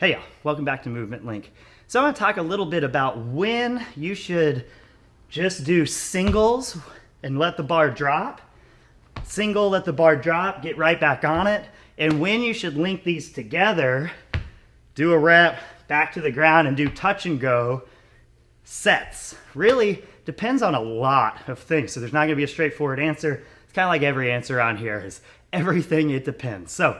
Hey y'all, welcome back to Movement Link. So I'm going to talk a little bit about when you should just do singles and let the bar drop. Single, let the bar drop, get right back on it. And when you should link these together, do a rep, back to the ground, and do touch and go sets. Really depends on a lot of things. So there's not going to be a straightforward answer. It's kind of like every answer on here is everything, it depends. So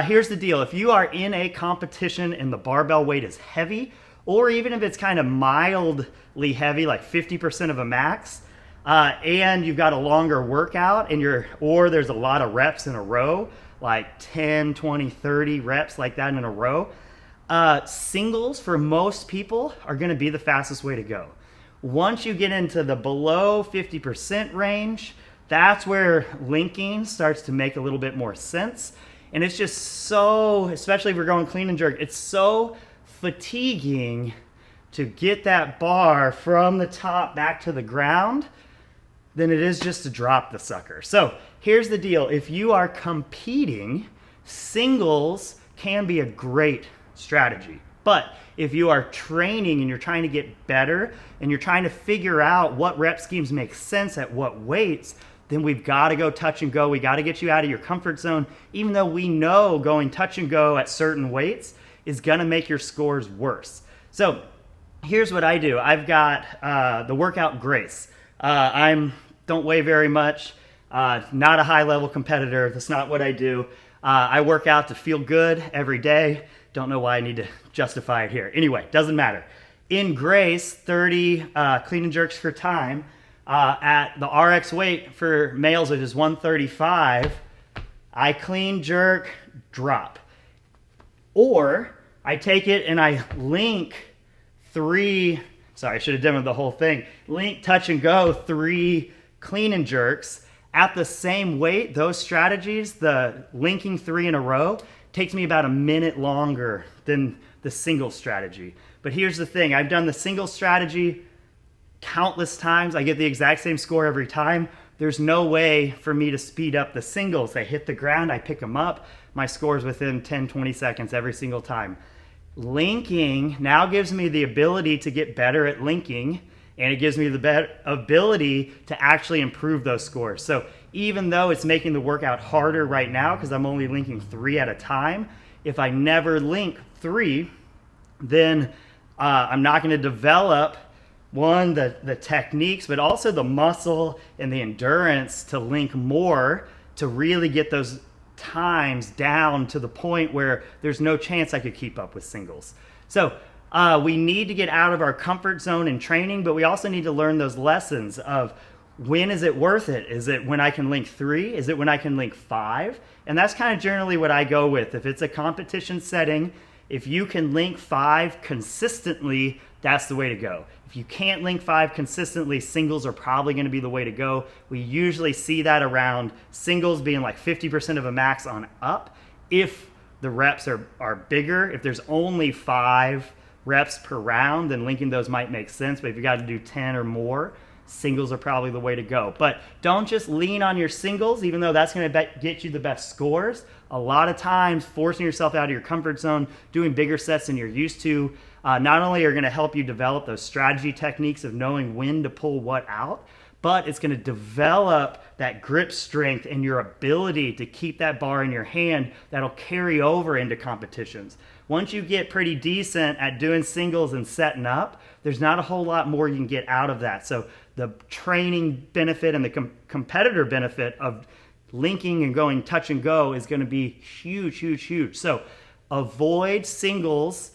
here's the deal. If you are in a competition and the barbell weight is heavy, or even if it's kind of mildly heavy, like 50% of a max, and you've got a longer workout and or there's a lot of reps in a row, like 10, 20, 30 reps like that in a row, singles for most people are going to be the fastest way to go. Once you get into the below 50% range, that's where linking starts to make a little bit more sense. And it's just so, especially if we're going clean and jerk, it's so fatiguing to get that bar from the top back to the ground than it is just to drop the sucker. So here's the deal. If you are competing, singles can be a great strategy. But if you are training and you're trying to get better and you're trying to figure out what rep schemes make sense at what weights, then we've got to go touch and go. We got to get you out of your comfort zone, even though we know going touch and go at certain weights is going to make your scores worse. So here's what I do. I've got the workout Grace. I don't weigh very much, not a high level competitor. That's not what I do. I work out to feel good every day. Don't know why I need to justify it here. Anyway, doesn't matter. In Grace, 30 clean and jerks for time. At the RX weight for males, it is 135. I clean, jerk, drop. Or I take it and I link I should have done the whole thing. Link, touch and go, 3 clean and jerks at the same weight. Those strategies, the linking 3 in a row, takes me about a minute longer than the single strategy. But here's the thing. I've done the single strategy countless times. I get the exact same score every time. There's no way for me to speed up the singles. They hit the ground, I pick them up. My score is within 10, 20 seconds every single time. Linking now gives me the ability to get better at linking, and it gives me the ability to actually improve those scores. So even though it's making the workout harder right now because I'm only linking 3 at a time, if I never link 3, then I'm not going to develop the techniques, but also the muscle and the endurance to link more to really get those times down to the point where there's no chance I could keep up with singles. So we need to get out of our comfort zone in training, but we also need to learn those lessons of when is it worth it? Is it when I can link 3? Is it when I can link 5? And that's kind of generally what I go with. If it's a competition setting, if you can link 5 consistently, that's the way to go. If you can't link 5 consistently, singles are probably going to be the way to go. We usually see that around singles being like 50% of a max on up. If the reps are bigger, if there's only 5 reps per round, then linking those might make sense. But if you got to do 10 or more, singles are probably the way to go. But don't just lean on your singles, even though that's going to get you the best scores. A lot of times, forcing yourself out of your comfort zone, doing bigger sets than you're used to, not only are going to help you develop those strategy techniques of knowing when to pull what out, but it's going to develop that grip strength and your ability to keep that bar in your hand that'll carry over into competitions. Once you get pretty decent at doing singles and setting up, there's not a whole lot more you can get out of that. So the training benefit and the competitor benefit of linking and going touch and go is going to be huge, huge, huge. So avoid singles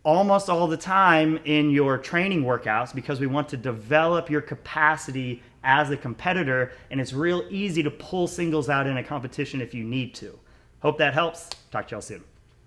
almost all the time in your training workouts because we want to develop your capacity as a competitor, and it's real easy to pull singles out in a competition if you need to. Hope that helps. Talk to y'all soon.